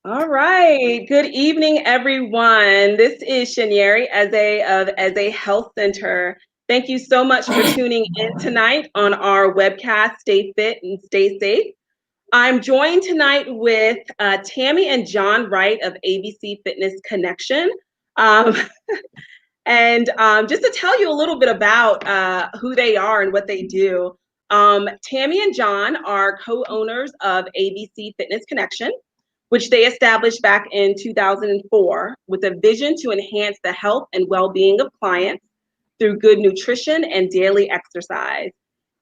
All right. Good evening, everyone. This is Shanieri as a health center. Thank you so much for tuning in tonight on our webcast, Stay Fit and Stay Safe. I'm joined tonight with Tammy and John Wright of ABC Fitness Connection. Um, and just to tell you a little bit about who they are and what they do, Tammy and John are co-owners of ABC Fitness Connection, which they established back in 2004 with a vision to enhance the health and well-being of clients through good nutrition and daily exercise.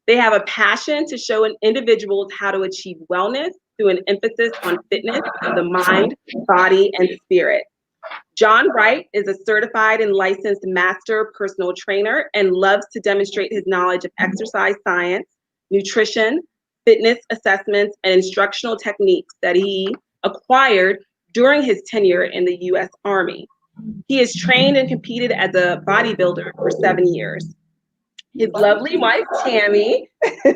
They have a passion to show individuals how to achieve wellness through an emphasis on fitness of the mind, body, and spirit. John Wright is a certified and licensed master personal trainer and loves to demonstrate his knowledge of exercise science, nutrition, fitness assessments, and instructional techniques that he acquired during his tenure in the U.S. Army. He has trained and competed as a bodybuilder for 7 years. His lovely wife, Tammy, is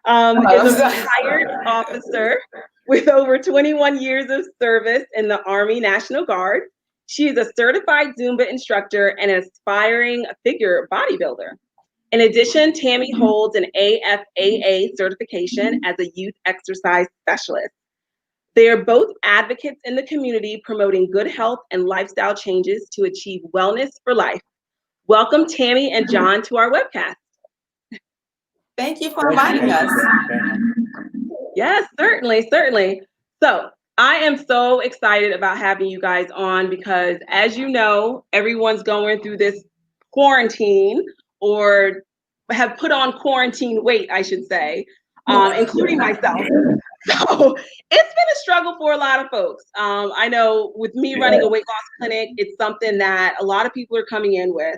a retired officer with over 21 years of service in the Army National Guard. She is a certified Zumba instructor and an aspiring figure bodybuilder. In addition, Tammy holds an AFAA certification as a youth exercise specialist. They are both advocates in the community promoting good health and lifestyle changes to achieve wellness for life. Welcome, Tammy and John, to our webcast. Thank you for inviting us. Yes, certainly. So I am so excited about having you guys on because, as you know, everyone's going through this quarantine or have put on quarantine weight, I should say, including myself. So it's been a struggle for a lot of folks. I know with me running a weight loss clinic, it's something that a lot of people are coming in with.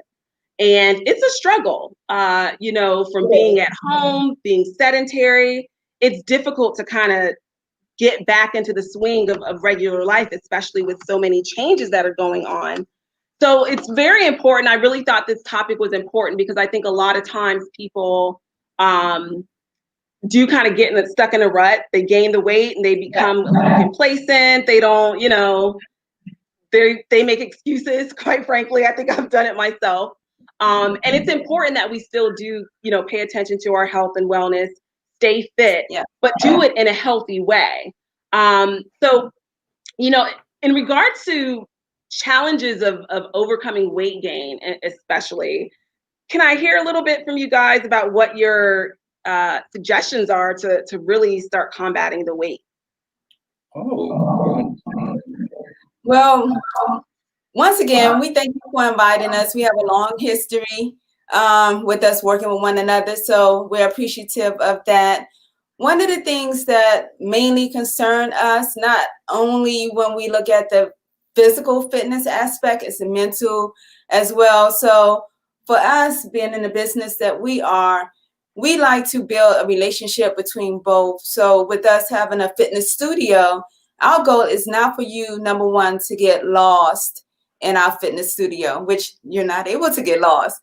And it's a struggle, from being at home, being sedentary. It's difficult to kind of get back into the swing of regular life, especially with so many changes that are going on. So it's very important. I really thought this topic was important because I think a lot of times people do kind of get stuck in a rut. They gain the weight and they become complacent. They don't, they make excuses, quite frankly. I think I've done it myself. And it's important that we still do, pay attention to our health and wellness, stay fit, but do it in a healthy way. So, in regards to challenges of overcoming weight gain, especially, can I hear a little bit from you guys about what your suggestions are to really start combating the weight? Well, once again, we thank you for inviting us. We have a long history with us working with one another, so we're appreciative of that. One of the things that mainly concern us, not only when we look at the physical fitness aspect, it's the mental as well. So for us, being in the business that we are, we like to build a relationship between both. So with us having a fitness studio, our goal is not for you, number one, to get lost in our fitness studio, which you're not able to get lost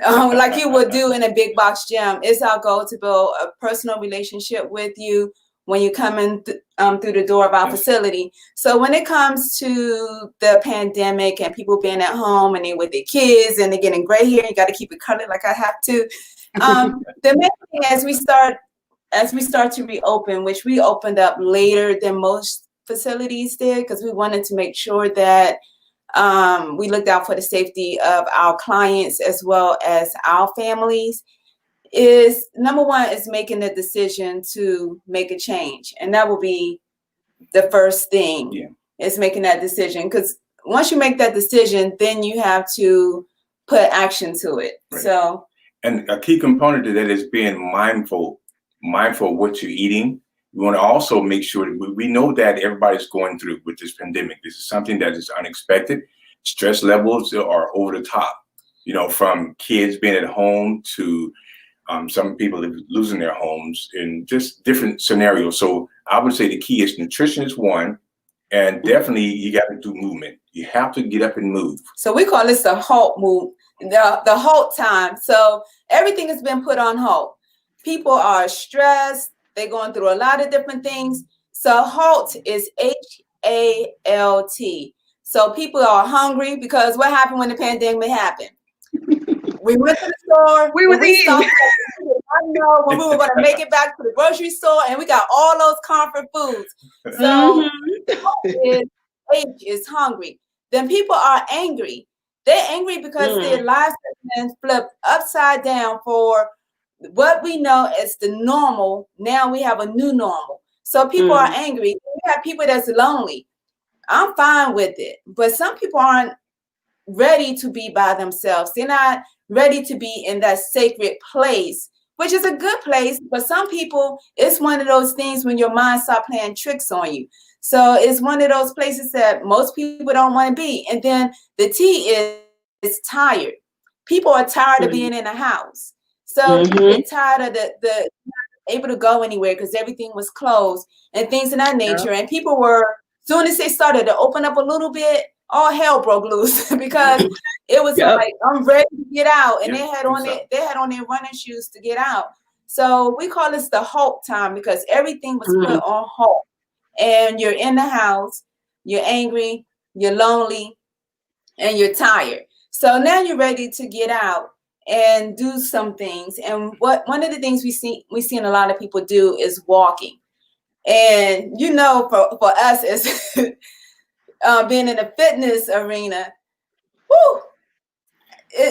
like you would do in a big box gym. It's our goal to build a personal relationship with you when you come in through the door of our facility. So when it comes to the pandemic and people being at home and they with their kids and they're getting gray hair, you got to keep it colored like I have to. The main thing as we start to reopen, which we opened up later than most facilities did, because we wanted to make sure that we looked out for the safety of our clients as well as our families, is number one is making the decision to make a change. And that will be the first thing, is making that decision. Because once you make that decision, then you have to put action to it. Right. So, and a key component to that is being mindful of what you're eating. We want to also make sure that we know that everybody's going through with this pandemic. This is something that is unexpected. Stress levels are over the top, from kids being at home to some people losing their homes in just different scenarios. So I would say the key is nutrition is one, and definitely you got to do movement. You have to get up and move. So we call this the halt move, the halt time. So everything has been put on hold. People are stressed. They're going through a lot of different things. So HALT is HALT. So people are hungry because what happened when the pandemic happened? We went to the store. We was eating. I know when we were going to make it back to the grocery store, and we got all those comfort foods. So H is hungry. Then people are angry. They're angry because their lives have been flipped upside down for what we know as the normal. Now we have a new normal. So people are angry. We have people that's lonely. I'm fine with it. But some people aren't ready to be by themselves. They're not ready to be in that sacred place, which is a good place. But some people, it's one of those things when your mind starts playing tricks on you. So it's one of those places that most people don't want to be. And then the T is tired. People are tired of being in a house. So people get tired of the able to go anywhere because everything was closed and things of that nature. And people were, soon as they started to open up a little bit, all hell broke loose because it was like, I'm ready to get out. And they had on their running shoes to get out. So we call this the halt time because everything was put on halt. And you're in the house, you're angry, you're lonely, and you're tired. So now you're ready to get out and do some things. And one of the things we seen a lot of people do is walking. And you know, for us as being in the fitness arena,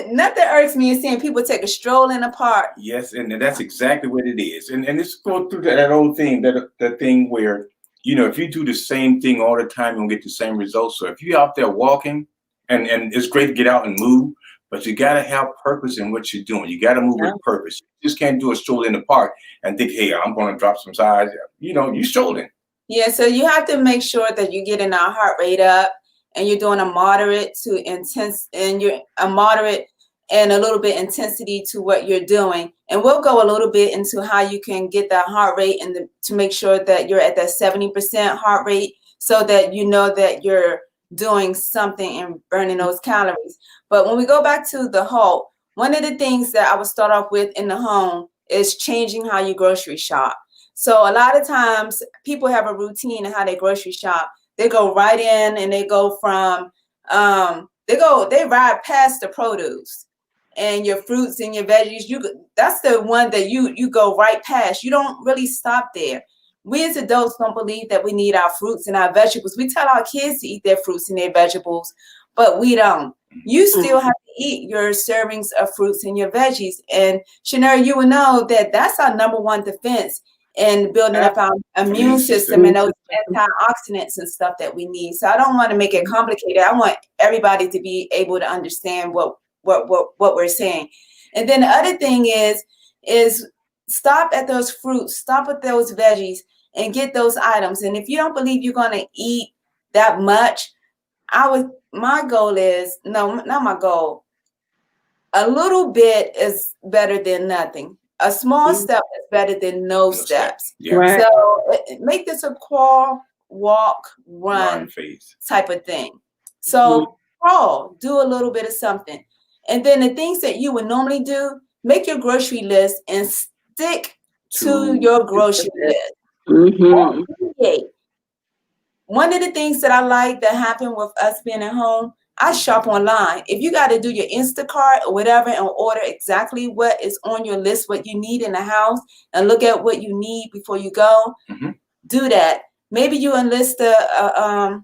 nothing irks me in seeing people take a stroll in the park. Yes, and that's exactly what it is. And it's go through that old thing, that thing where, you know, if you do the same thing all the time, you'll get the same results. So if you're out there walking, and it's great to get out and move, but you got to have purpose in what you're doing. You got to move with purpose. You just can't do a stroll in the park and think, hey, I'm going to drop some size. You know, you strolling. Yeah, so you have to make sure that you're getting our heart rate up and you're doing a moderate to intense, and you're a moderate and a little bit intensity to what you're doing. And we'll go a little bit into how you can get that heart rate and to make sure that you're at that 70% heart rate so that you know that you're doing something and burning those calories. But when we go back to the halt, one of the things that I would start off with in the home is changing how you grocery shop. So a lot of times people have a routine in how they grocery shop. They go right in and they go from, they ride past the produce and your fruits and your veggies. That's the one that you go right past. You don't really stop there. We as adults don't believe that we need our fruits and our vegetables. We tell our kids to eat their fruits and their vegetables, but we don't. You still have to eat your servings of fruits and your veggies. And Shanera, you will know that that's our number one defense in building up our immune system and those antioxidants and stuff that we need. So I don't want to make it complicated. I want everybody to be able to understand what we're saying. And then the other thing is stop at those fruits, stop at those veggies and get those items. And if you don't believe you're going to eat that much, my goal is, no, not my goal. A little bit is better than nothing. A small step is better than no steps. Yeah. So make this a crawl, walk, run type of thing. So crawl, do a little bit of something. And then the things that you would normally do, make your grocery list and stick to your grocery list. One of the things that I like that happened with us being at home, I shop online. If you got to do your Instacart or whatever and order exactly what is on your list, what you need in the house, and look at what you need before you go, do that. Maybe you enlist a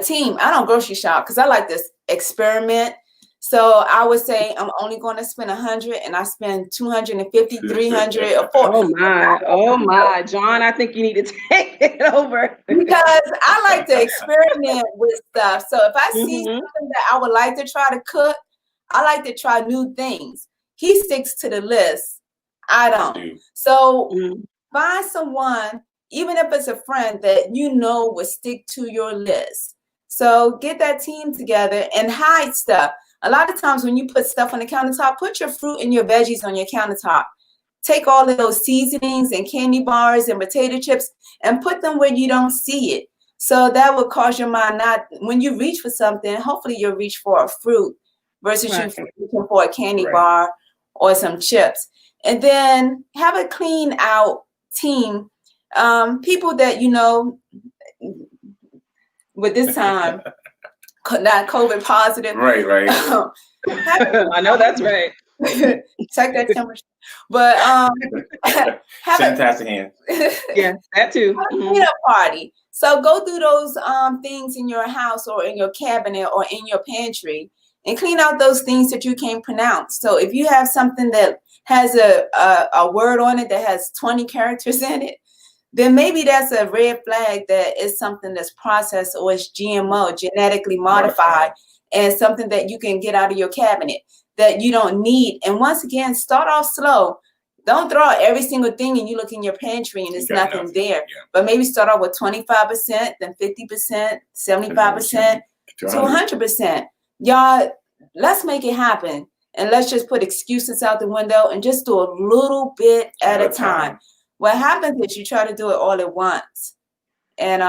team. I don't grocery shop because I like this experiment. So I would say I'm only going to spend 100 and I spend 250, 300 or 400. Oh my, John, I think you need to take it over. Because I like to experiment with stuff. So if I see something that I would like to try to cook, I like to try new things. He sticks to the list. I don't. So find someone, even if it's a friend that you know will stick to your list. So get that team together and hide stuff. A lot of times when you put stuff on the countertop, put your fruit and your veggies on your countertop. Take all of those seasonings and candy bars and potato chips and put them where you don't see it. So that will cause your mind not, when you reach for something, hopefully you'll reach for a fruit versus you reaching for a candy bar or some chips. And then have a clean out team. People that, you know, with this time, not COVID positive. Right. I know that's right. Check that temperature. But sanitize the hands. Yeah, that too. Cleanup party. So go through those things in your house or in your cabinet or in your pantry and clean out those things that you can't pronounce. So if you have something that has a word on it that has 20 characters in it, then maybe that's a red flag that is something that's processed or it's GMO, genetically modified, and something that you can get out of your cabinet that you don't need. And once again, start off slow. Don't throw out every single thing and you look in your pantry and there's nothing there. Yeah. But maybe start off with 25%, then 50%, 75%, to 100%. Y'all, let's make it happen. And let's just put excuses out the window and just do a little bit at a time. What happens is you try to do it all at once. And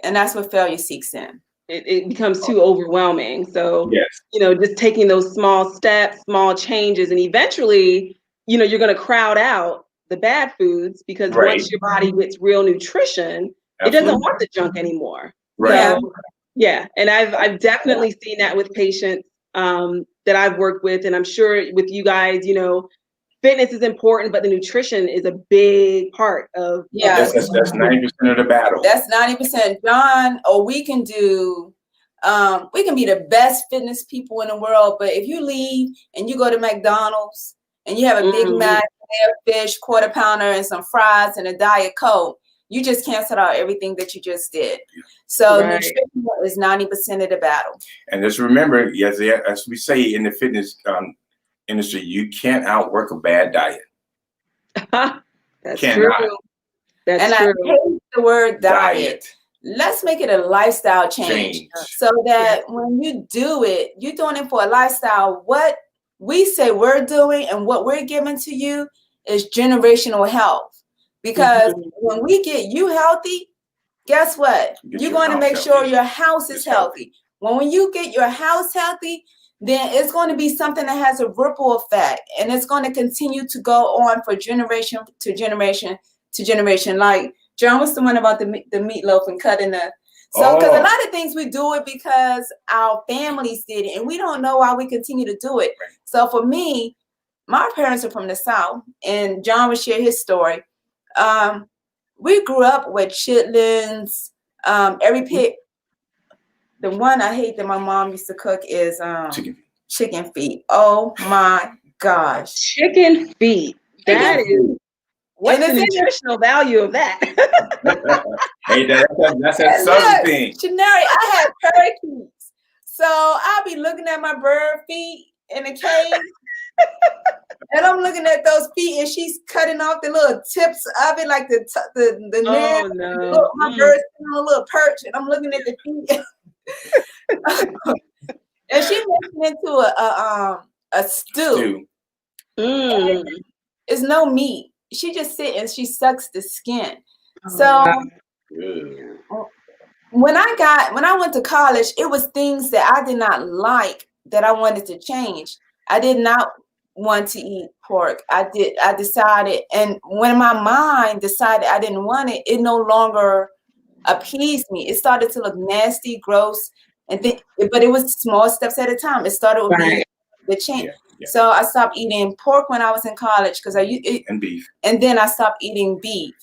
that's what failure seeks in. It becomes too overwhelming. So, yes. Just taking those small steps, small changes, and eventually, you're going to crowd out the bad foods because once your body gets real nutrition, it doesn't want the junk anymore. Right. So, yeah. And I've definitely seen that with patients that I've worked with. And I'm sure with you guys, fitness is important, but the nutrition is a big part of. Yeah, that's 90% of the battle. That's 90%. John, or we can do, we can be the best fitness people in the world, but if you leave and you go to McDonald's and you have a Big Mac, fish, quarter pounder, and some fries and a Diet Coke, you just cancel out everything that you just did. So nutrition is 90% of the battle. And just remember, as we say in the fitness industry, you can't outwork a bad diet. That's true. That's true. I hate the word diet. Let's make it a lifestyle change. So that when you do it, you're doing it for a lifestyle. What we say we're doing and what we're giving to you is generational health. Because when we get you healthy, guess what? You're going to make sure your house is healthy. When you get your house healthy, then it's going to be something that has a ripple effect, and it's going to continue to go on for generation to generation to generation. Like John was the one about the meatloaf and cutting the. So, because a lot of things we do it because our families did it, and we don't know why we continue to do it. So for me, my parents are from the South, and John would share his story. We grew up with chitlins, every pig. The one I hate that my mom used to cook is chicken feet. Oh my gosh. Chicken feet. That is, what's the nutritional value of that? Hey, that's a southern thing. Shanari, I have parakeets. So I'll be looking at my bird feet in a cage. And I'm looking at those feet, and she's cutting off the little tips of it, like the nail. Oh, no. My bird's on a little perch, and I'm looking at the feet. And she makes it into a stew. It's no meat. She just sits and she sucks the skin. So when I went to college, it was things that I did not like that I wanted to change. I did not want to eat pork. I decided, and when my mind decided I didn't want it, it no longer appeased me. It started to look nasty, gross, but it was small steps at a time. It started with the change. So I stopped eating pork when I was in college because and beef, and then I stopped eating beef,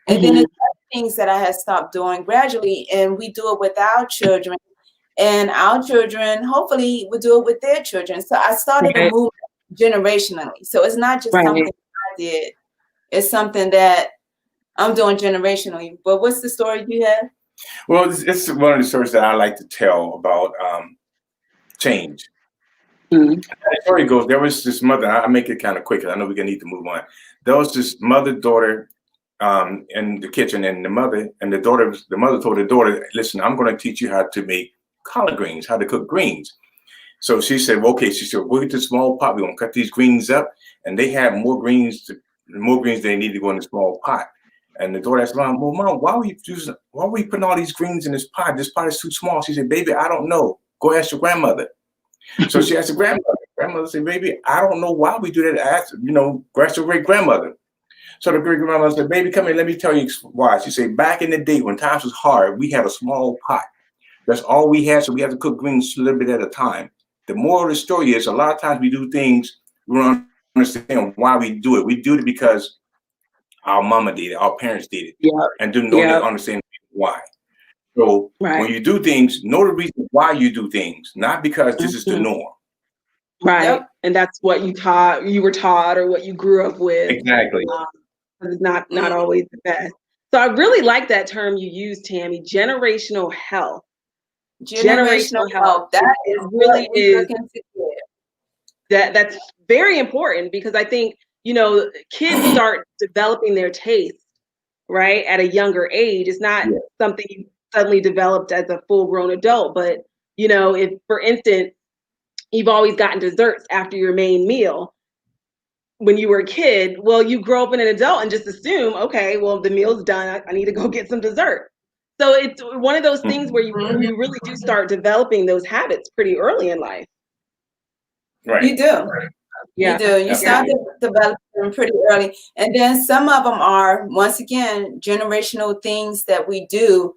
and then it's things that I had stopped doing gradually. And we do it with our children, and our children hopefully will do it with their children. So I started a movement generationally. So it's not just something I did; it's something that I'm doing generationally. But what's the story you have? Well, it's one of the stories that I like to tell about change. The story goes, there was this mother, I'll make it kind of quick because I know we're going to need to move on. There was this mother-daughter in the kitchen, and the mother told the daughter, listen, I'm going to teach you how to make collard greens, how to cook greens. So she said, well, okay, she said, we'll get the small pot, we're going to cut these greens up, and they had more greens they need to go in the small pot. And the daughter asked, Mom, why are we putting all these greens in this pot? This pot is too small. She said, baby, I don't know. Go ask your grandmother. So she asked her grandmother. Grandmother said, baby, I don't know why we do that. Ask your great grandmother. So the great grandmother said, baby, come here, let me tell you why. She said, back in the day when times was hard, we had a small pot. That's all we had, so we had to cook greens a little bit at a time. The moral of the story is a lot of times we do things, we don't understand why we do it. We do it because our mama did it, our parents did it, Yeah. and don't Yeah. understand why. So Right. when you do things, know the reason why you do things, not because this is the norm. Right. Yep. And that's what you were taught, or what you grew up with. Exactly. It's not always the best. So I really like that term you used, Tammy, generational health. Generational health. That is really what we're looking to get. That's very important, because I think, kids start developing their taste, right, at a younger age. It's not something you suddenly developed as a full-grown adult. But, if, for instance, you've always gotten desserts after your main meal when you were a kid, well, you grow up in an adult and just assume, okay, well, the meal's done, I need to go get some dessert. So it's one of those things where you really do start developing those habits pretty early in life. Right. You do. Yeah. You do. You start to develop them pretty early. And then some of them are, once again, generational things that we do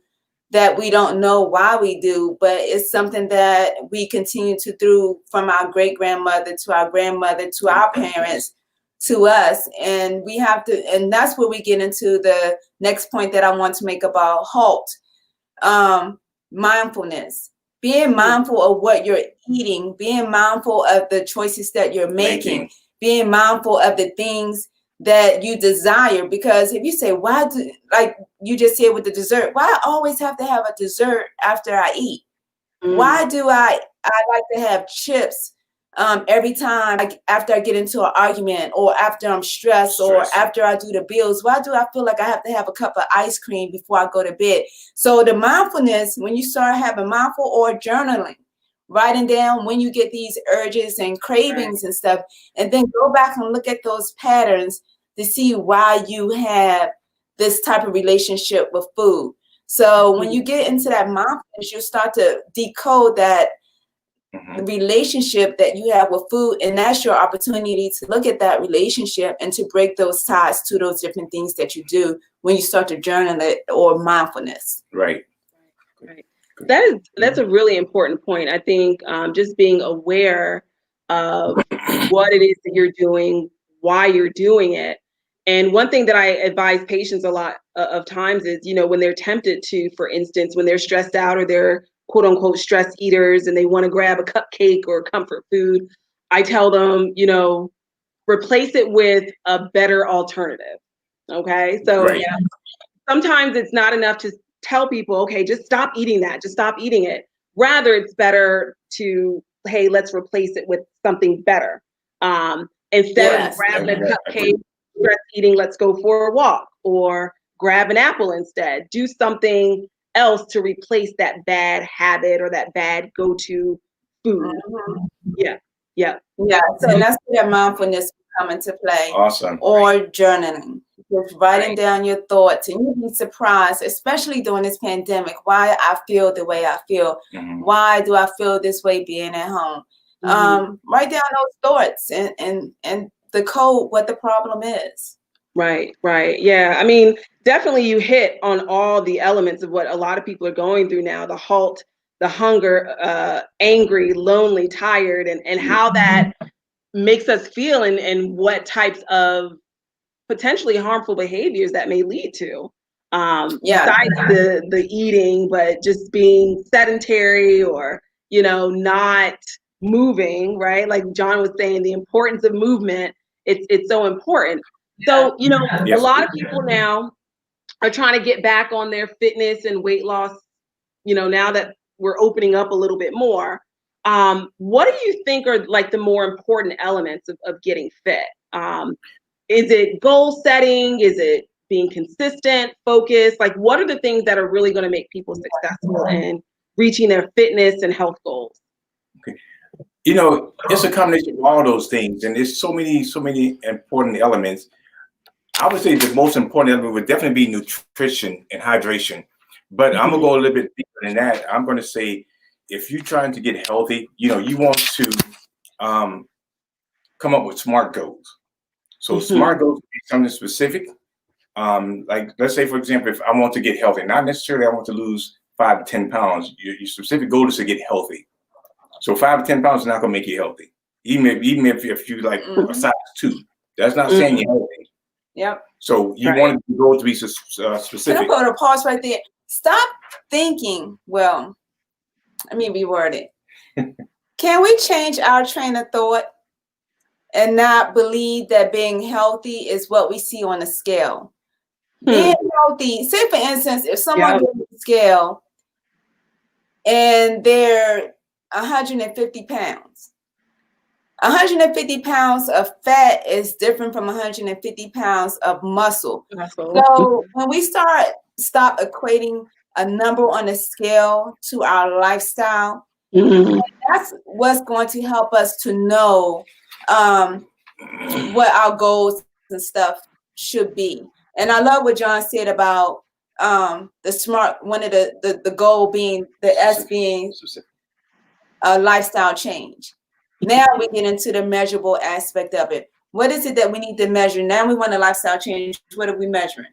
that we don't know why we do, but it's something that we continue to do from our great grandmother to our grandmother to our parents to us. And we have to, and that's where we get into the next point that I want to make about HALT. Mindfulness. Being mindful of what you're eating, being mindful of the choices that you're making, being mindful of the things that you desire. Because if you say, why do, like you just said with the dessert, why I always have to have a dessert after I eat? Why do I like to have chips every time after I get into an argument, or after I'm stressed, or after I do the bills? Why do I feel like I have to have a cup of ice cream before I go to bed? So the mindfulness, when you start having mindful or journaling, writing down when you get these urges and cravings and stuff, and then go back and look at those patterns to see why you have this type of relationship with food. So when you get into that mindfulness, you start to decode that relationship that you have with food, and that's your opportunity to look at that relationship and to break those ties to those different things that you do when you start to journal it or mindfulness. Right. That's a really important point. I think just being aware of what it is that you're doing, why you're doing it. And one thing that I advise patients a lot of times is, when they're tempted to, for instance, when they're stressed out, or they're quote unquote stress eaters, and they want to grab a cupcake or comfort food, I tell them, replace it with a better alternative. Okay. So sometimes it's not enough to tell people, okay, just stop eating that, just stop eating it. Rather, it's better to, hey, let's replace it with something better. Instead of grabbing a cupcake, stress eating, let's go for a walk, or grab an apple instead. Do something else to replace that bad habit or that bad go-to food. Yeah. So that's where mindfulness will come into play. Awesome. Or journaling, just writing down your thoughts, and you'll be surprised, especially during this pandemic, why I feel the way I feel. Why do I feel this way being at home? Write down those thoughts and decode what the problem is. Right. Yeah. I mean, definitely you hit on all the elements of what a lot of people are going through now: the HALT, the hunger, angry, lonely, tired, and how that makes us feel, and what types of potentially harmful behaviors that may lead to. Besides the eating, but just being sedentary, or, not moving, right? Like John was saying, the importance of movement, it's so important. So, a lot of people now are trying to get back on their fitness and weight loss, now that we're opening up a little bit more. What do you think are like the more important elements of getting fit? Is it goal setting? Is it being consistent, focused? Like, what are the things that are really going to make people successful in reaching their fitness and health goals? Okay. It's a combination of all those things, and there's so many important elements. I would say the most important element would definitely be nutrition and hydration. But I'm gonna go a little bit deeper than that. I'm gonna say, if you're trying to get healthy, you want to come up with SMART goals. So SMART goals would be something specific. Like let's say, for example, if I want to get healthy, not necessarily I want to lose 5 to 10 pounds. Your specific goal is to get healthy. So 5 to 10 pounds is not going to make you healthy. Even if you like a size 2, that's not saying you're healthy. Yep. So you want the goal to be specific. Can I put a pause right there? Stop thinking. Well, let me reword it. Can we change our train of thought and not believe that being healthy is what we see on the scale? Being healthy, say for instance, if someone goes to the scale and they're 150 pounds, 150 pounds of fat is different from 150 pounds of muscle. So when we stop equating a number on the scale to our lifestyle, that's what's going to help us to know what our goals and stuff should be. And I love what John said about the SMART, one of the goal being, the S being a lifestyle change. Now we get into the measurable aspect of it. What is it that we need to measure? Now we want a lifestyle change. What are we measuring?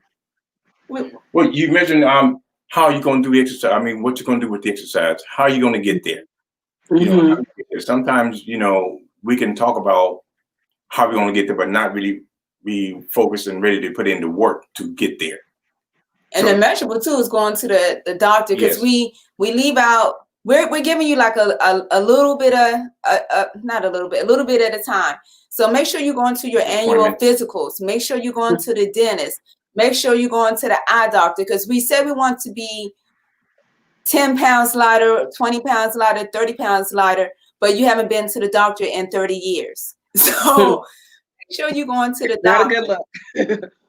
Well, you mentioned how you're going to do the exercise. I mean, what you're going to do with the exercise. How are you going to get there? You know, sometimes, you know, we can talk about how we're going to get there, but not really be focused and ready to put in the work to get there. And the measurable too is going to the doctor, because we leave out. We're giving you like a little bit of not a little bit at a time. So make sure you're going to your annual physicals. Make sure you're going to the dentist. Make sure you're going to the eye doctor, because we said we want to be 10 pounds lighter, 20 pounds lighter, 30 pounds lighter, but you haven't been to the doctor in 30 years. So make sure you're going to the doctor.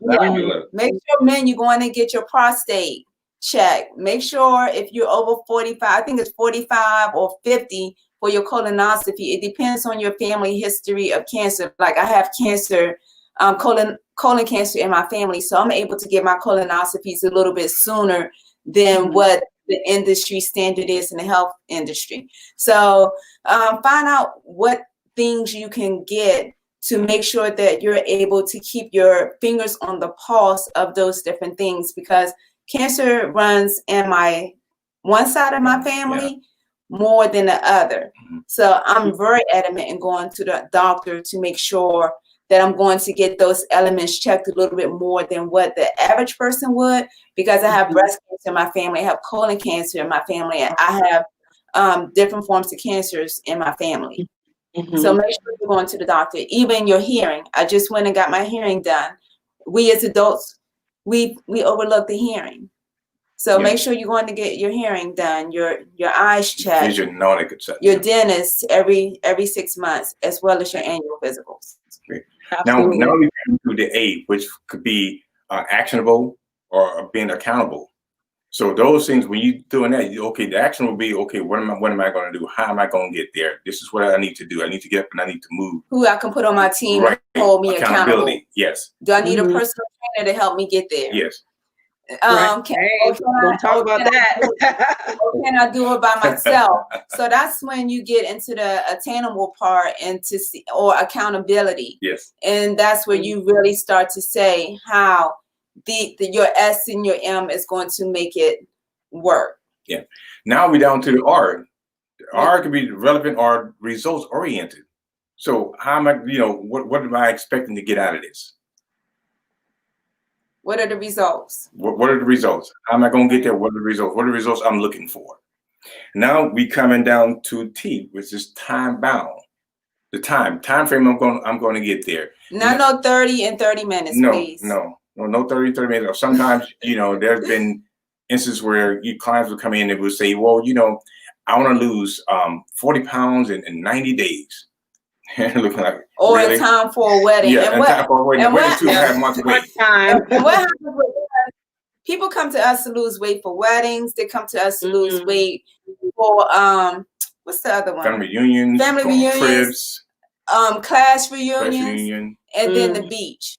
Not a good look. Make sure, men, you're going to get your prostate checked. Make sure if you're over 45, I think it's 45 or 50 for your colonoscopy. It depends on your family history of cancer. Like I have cancer, colon cancer in my family, so I'm able to get my colonoscopies a little bit sooner than what the industry standard is in the health industry. So find out what things you can get to make sure that you're able to keep your fingers on the pulse of those different things, because cancer runs in one side of my family more than the other. So I'm very adamant in going to the doctor to make sure that I'm going to get those elements checked a little bit more than what the average person would, because I have breast cancer in my family, I have colon cancer in my family, and I have different forms of cancers in my family. So make sure you're going to the doctor. Even your hearing. I just went and got my hearing done. We as adults, we overlook the hearing. So make sure you're going to get your hearing done, your eyes checked, your dentist every 6 months, as well as your annual physicals. Now we come to the A, which could be actionable or being accountable. So those things, when you're doing that, the action will be, what am I going to do? How am I going to get there? This is what I need to do. I need to get up and I need to move. Who I can put on my team to hold me accountable. Yes. Do I need a personal trainer to help me get there? Yes. Don't talk about that. Or can I do it by myself? So that's when you get into the attainable part and or accountability. Yes. And that's where you really start to say how your S and your M is going to make it work. Yeah. Now we're down to the R. The R could be relevant or results oriented. So how am I, what am I expecting to get out of this? What are the results? What are the results? How am I going to get there? What are the results? What are the results I'm looking for? Now we coming down to T, which is time bound. The time frame I'm going to get there. No 30 and 30 minutes, please. No 30 minutes. Or sometimes, there's been instances where clients will come in and will say, well, I want to lose 40 pounds in 90 days. Looking like, or really? in time for a wedding. Yeah, and time for a wedding. Wedding 2.5 months wait. And what happens with people come to us to lose weight for weddings. They come to us to lose weight for what's the other one? Family reunions, cribs, class reunions, and then the beach.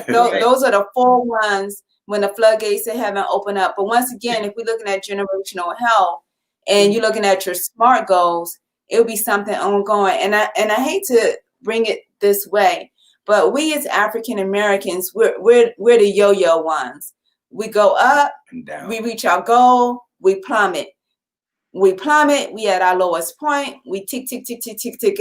Those are the 4 ones when the floodgates of heaven open up. But once again, if we're looking at generational health and you're looking at your SMART goals, it'll be something ongoing. And I hate to bring it this way, But we as African Americans, we're the yo-yo ones. We go up and down. We reach our goal, we plummet. We at our lowest point, we tick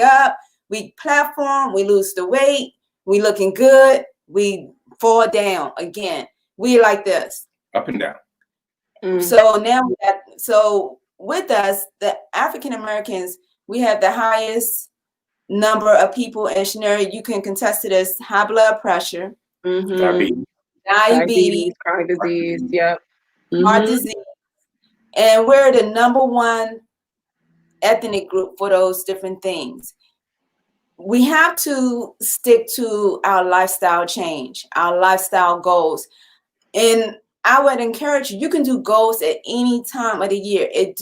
up, we platform, we lose the weight, we looking good, we fall down again. We like this. Up and down. So now so with us, the African Americans, we have the highest number of people, and Shaneri, you can contest to this, high blood pressure, diabetes, chronic disease, yep. heart disease. And we're the number one ethnic group for those different things. We have to stick to our lifestyle change, our lifestyle goals. And I would encourage you can do goals at any time of the year. It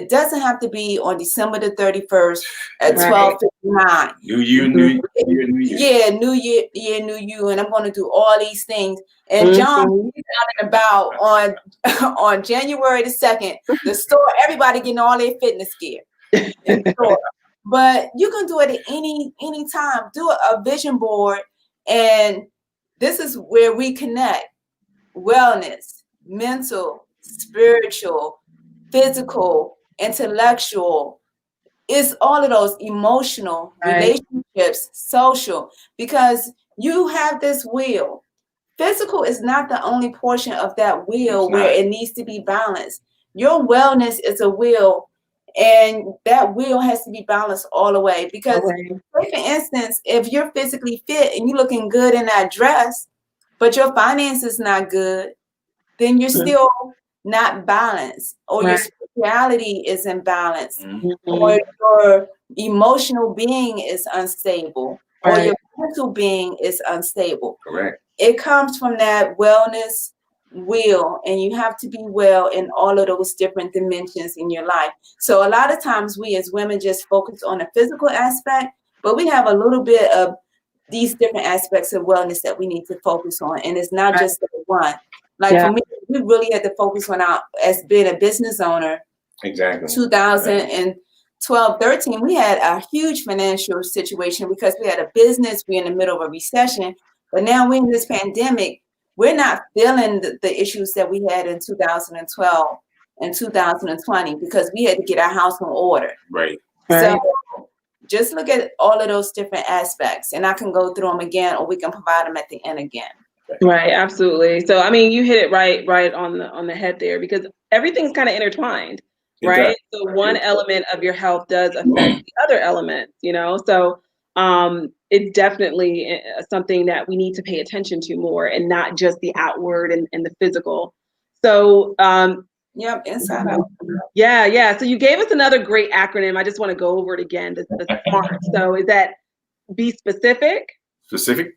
doesn't have to be on December the 31st at 12:59. New year, new year. Yeah, new year, new you. And I'm going to do all these things. And John is out and about on January the 2nd, the store, everybody getting all their fitness gear in the store. But you can do it at any time. Do a vision board. And this is where we connect. Wellness, mental, spiritual, physical, intellectual. It's all of those, emotional, relationships, social, because you have this wheel. Physical is not the only portion of that wheel where it needs to be balanced. Your wellness is a wheel, and that wheel has to be balanced all the way. Because, for instance, if you're physically fit and you're looking good in that dress, but your finances not good, then you're still not balanced, or your spirituality is imbalanced, or your emotional being is unstable, or your mental being is unstable. Correct. It comes from that wellness wheel, and you have to be well in all of those different dimensions in your life. So a lot of times we as women just focus on the physical aspect, but we have a little bit of these different aspects of wellness that we need to focus on. And it's not just the one. Like for me, we really had to focus on as being a business owner. Exactly. 2012, 13, we had a huge financial situation because we had a business. We're in the middle of a recession. But now we're in this pandemic. We're not feeling the issues that we had in 2012 and 2020 because we had to get our house in order. Right. So just look at all of those different aspects, and I can go through them again, or we can provide them at the end again. Right, absolutely. So, I mean, you hit it right on the head there, because everything's kind of intertwined, right? So one element of your health does affect the other elements, So, it's definitely something that we need to pay attention to more, and not just the outward and the physical. So, inside out. Yeah. So you gave us another great acronym. I just want to go over it again. The SMART. So is that be specific? Specific.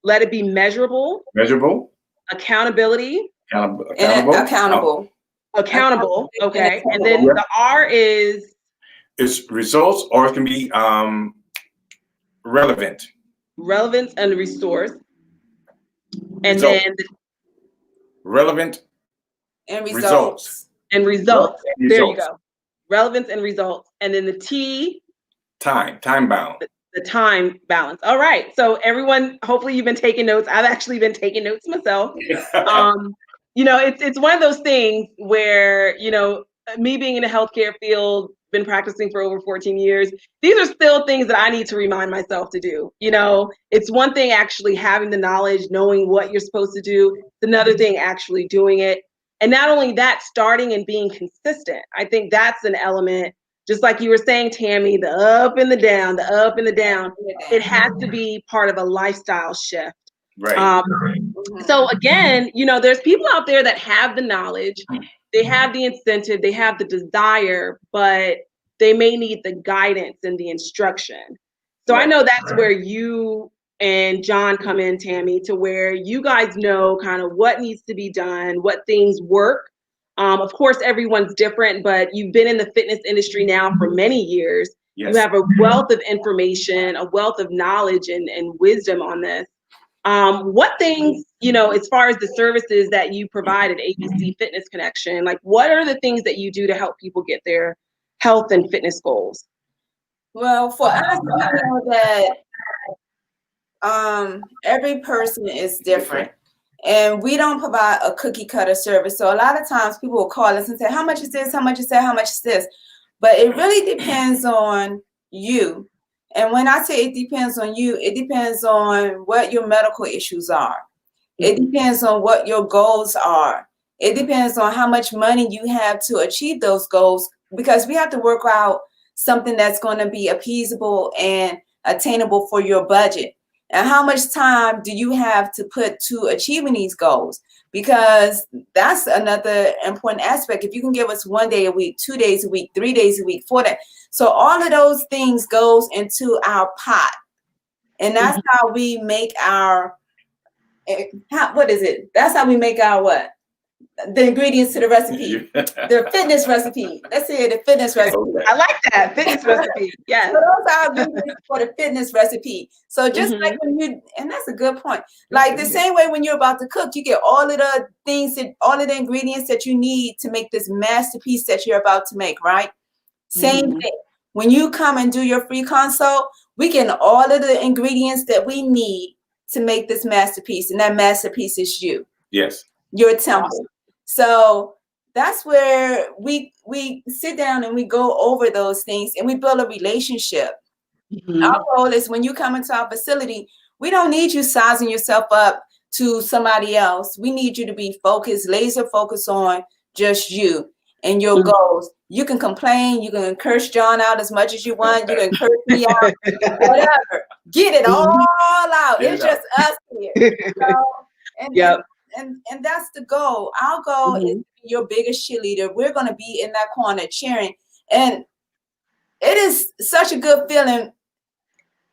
Let it be measurable. Measurable. Accountability. Accountable. Accountable. Okay. And then the R is? It's results, or it can be relevant. Relevance and resource. And then relevant and results. And results. There you go. Relevance and results. And then the T. Time bound. The time balance. All right. So everyone, hopefully you've been taking notes. I've actually been taking notes myself. It's one of those things where, me being in the healthcare field, been practicing for over 14 years. These are still things that I need to remind myself to do. It's one thing actually having the knowledge, knowing what you're supposed to do. It's another thing actually doing it. And not only that, starting and being consistent. I think that's an element, just like you were saying, Tammy, the up and the down, the up and the down. It has to be part of a lifestyle shift. Right. So again, there's people out there that have the knowledge, they have the incentive, they have the desire, but they may need the guidance and the instruction. So I know that's where you and John come in, Tammy, to where you guys know kind of what needs to be done, what things work. Of course, everyone's different, but you've been in the fitness industry now for many years. Yes. You have a wealth of information, a wealth of knowledge and wisdom on this. What things, as far as the services that you provide at ABC Fitness Connection, like what are the things that you do to help people get their health and fitness goals? Well, for us, we know that every person is different. And we don't provide a cookie cutter service. So a lot of times people will call us and say, how much is this? How much is that? How much is this? But it really depends on you. And when I say it depends on you, it depends on what your medical issues are. It depends on what your goals are. It depends on how much money you have to achieve those goals, because we have to work out something that's going to be appeasable and attainable for your budget. And how much time do you have to put to achieving these goals? Because that's another important aspect. If you can give us 1 day a week, 2 days a week, 3 days a week, 4 days. So all of those things goes into our pot. And that's how we make our, what is it? That's how we make our what? The ingredients to the recipe, the fitness recipe. Let's say the fitness recipe. Okay. I like that fitness recipe. Yes. So those are ingredients for the fitness recipe. So just like when you, and that's a good point. Like the same way when you're about to cook, you get all of the things that, all of the ingredients that you need to make this masterpiece that you're about to make, right? Same thing. When you come and do your free consult, we get all of the ingredients that we need to make this masterpiece, and that masterpiece is you. Yes. Your temple. Awesome. So that's where we sit down and we go over those things and we build a relationship. Our goal is when you come into our facility, we don't need you sizing yourself up to somebody else. We need you to be focused, laser focused on just you and your goals. You can complain, you can curse John out as much as you want, you can curse me out, whatever. Get it all out. It's just us here. So, and that's the goal. Our goal is to be your biggest cheerleader. We're going to be in that corner cheering. And it is such a good feeling.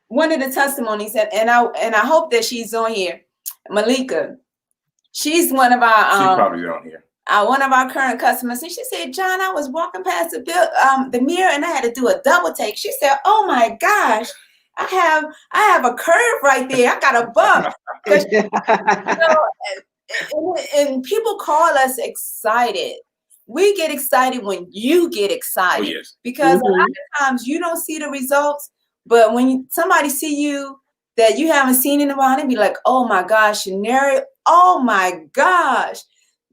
One of the testimonies, and I hope that she's on here, Malika. She's one of our she's probably on here. One of our current customers. And she said, John, I was walking past the mirror and I had to do a double take. She said, oh my gosh, I have a curve right there. I got a bump. And people call us excited. We get excited when you get excited. Oh, yes. Because a lot of times you don't see the results, but when somebody see you that you haven't seen in a while, they be like, oh my gosh, Shaneri, oh my gosh.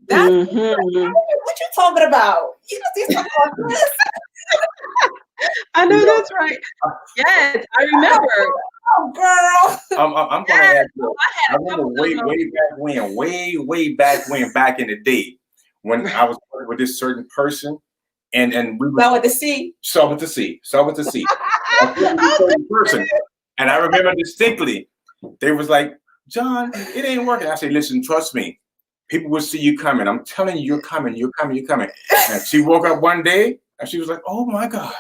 That's what you talking about. You know, talking about this. I know that's right. Yes, I remember. Oh, girl. I'm gonna ask you. I remember way back when, back in the day, when I was working with this certain person, and we were Saw with the C. Saw with the C. A certain person, and I remember distinctly. They was like, John, it ain't working. I said, listen, trust me. People will see you coming. I'm telling you, you're coming. And she woke up one day and she was like, oh my God.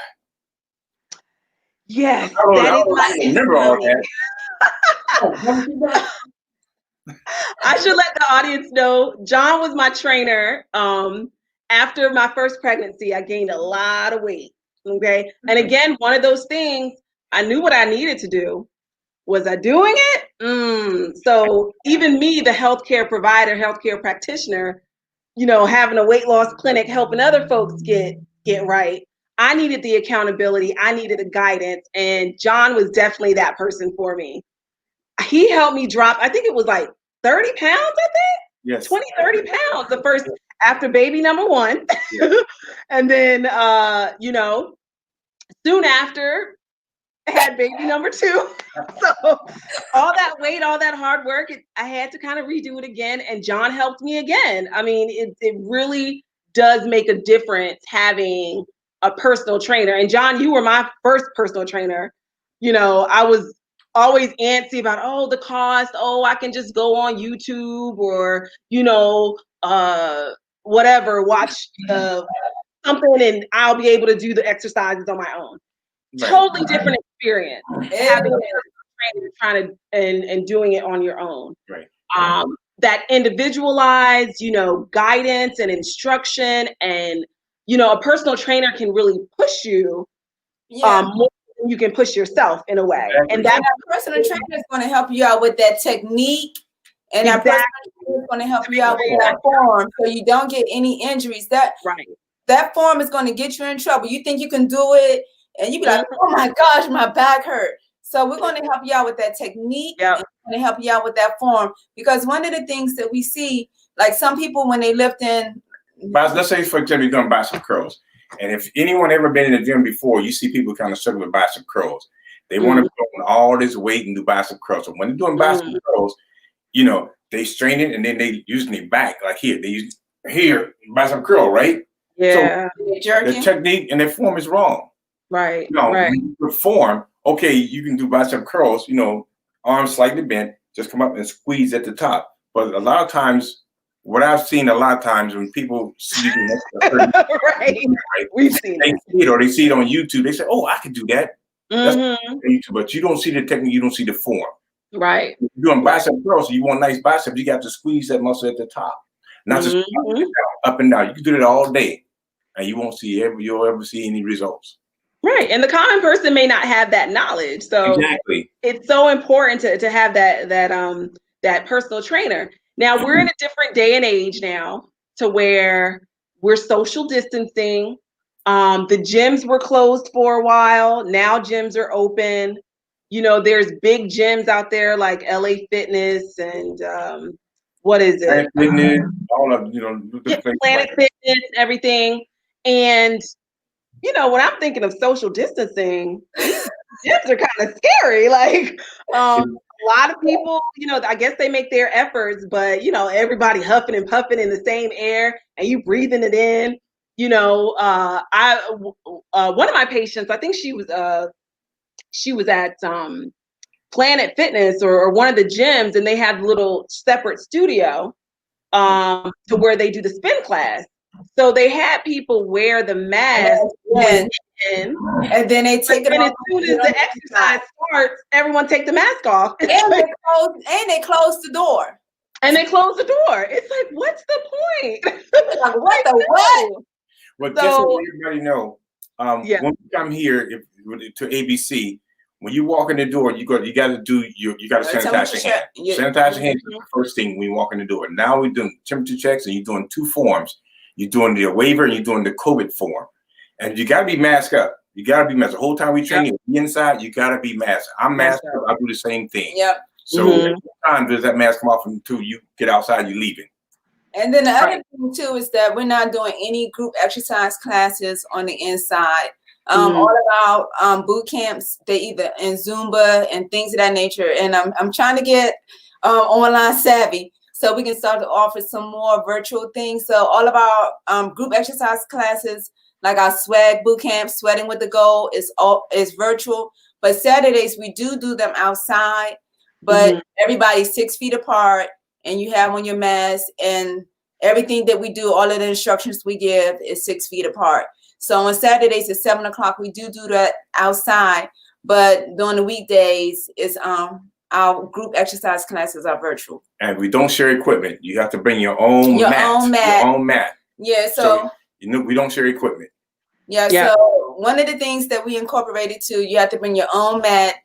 Yes. I remember all that. I should let the audience know, John was my trainer. After my first pregnancy, I gained a lot of weight. Okay. And again, one of those things, I knew what I needed to do. Was I doing it? So even me, the healthcare provider, healthcare practitioner, you know, having a weight loss clinic, helping other folks get right. I needed the accountability. I needed the guidance. And John was definitely that person for me. He helped me drop, I think it was like 30 pounds, I think. Yes. 20, 30 pounds the first, after baby number one. Yeah. And then, you know, soon after, I had baby number two. So all that weight, all that hard work, I had to kind of redo it again. And John helped me again. I mean, it really does make a difference having a personal trainer. And John, you were my first personal trainer. You know, I was always antsy about, oh, the cost. Oh, I can just go on YouTube or, you know, whatever, watch something and I'll be able to do the exercises on my own. Right. Totally different experience having a trainer trying to and doing it on your own. Right. That individualized, you know, guidance and instruction, and you know, a personal trainer can really push you more than you can push yourself in a way. Exactly. And that personal trainer is going to help you out with that technique, and that personal trainer is going to help you out with that form, so you don't get any injuries. That form is going to get you in trouble. You think you can do it. And you be like, oh my gosh, my back hurt. So we're going to help you out with that technique. Yep. And we're going to help you out with that form, because one of the things that we see, like some people when they lift in. Let's say, for example, you're going to bicep curls. And if anyone ever been in the gym before, you see people kind of struggle with bicep curls. They want to put on all this weight and do bicep curls. So when they're doing bicep curls, you know, they strain it and then they use their back, like here. They use here, bicep curl, right? Yeah. So the technique and their form is wrong. Right. You know, right. when you perform, okay, you can do bicep curls, you know, arms slightly bent, just come up and squeeze at the top. But a lot of times, what I've seen a lot of times when people see right. We've seen they see it or they see it on YouTube, they say, "Oh, I can do that." That's YouTube, but you don't see the technique, you don't see the form. Right. If you're doing bicep curls, so you want nice biceps, you got to squeeze that muscle at the top, not just up and down. You can do that all day, and you won't see you'll ever see any results. Right, and the common person may not have that knowledge, so exactly. It's so important to have that personal trainer. Now we're in a different day and age now, to where we're social distancing. The gyms were closed for a while. Now gyms are open. You know, there's big gyms out there like LA Fitness and what is it? Planet Fitness, all of Planet Fitness, everything. And you know, when I'm thinking of social distancing, these gyms are kind of scary. Like a lot of people, you know, I guess they make their efforts, but you know, everybody huffing and puffing in the same air, and you breathing it in. You know, one of my patients, I think she was at Planet Fitness or one of the gyms, and they have a little separate studio to where they do the spin class. So they had people wear the mask and then they take it off. As soon as the exercise starts, everyone take the mask off. And they close the door. And they close the door. It's like, what's the point? Like, what the what? Well, just so everybody know, when you come here to ABC, when you walk in the door, you got to sanitize your hands. Sanitize your hands is the first thing when you walk in the door. Now we're doing temperature checks, and you're doing two forms. You're doing the waiver and you're doing the COVID form. And you got to be masked up. You got to be masked. The whole time we train you inside, you got to be masked. I'm masked up. I do the same thing. Yep. So every time does that mask come off until you get outside, you leave it. And then the other thing too is that we're not doing any group exercise classes on the inside. All of our boot camps, they either in Zumba and things of that nature. And I'm trying to get online savvy, so we can start to offer some more virtual things. So all of our group exercise classes, like our swag boot camp, Sweating with the Goal, is virtual. But Saturdays we do them outside. But everybody's 6 feet apart, and you have on your mask, and everything that we do, all of the instructions we give is 6 feet apart. So on Saturdays at 7 o'clock, we do that outside. But during the weekdays, is our group exercise classes are virtual. And we don't share equipment. You have to bring your own mat. Yeah, so we don't share equipment. Yeah, so one of the things that we incorporated too, you have to bring your own mat.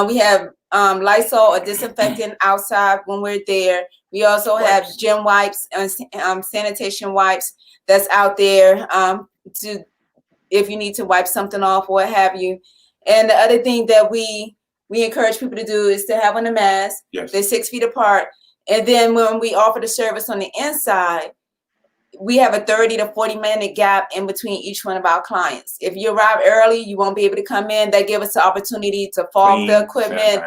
We have Lysol or disinfectant outside when we're there. We also have gym wipes and sanitation wipes that's out there to if you need to wipe something off or what have you. And the other thing that we encourage people to do is to have on a mask. Yes. They're 6 feet apart. And then when we offer the service on the inside, we have a 30 to 40-minute gap in between each one of our clients. If you arrive early, you won't be able to come in. That gives us the opportunity to fog the equipment,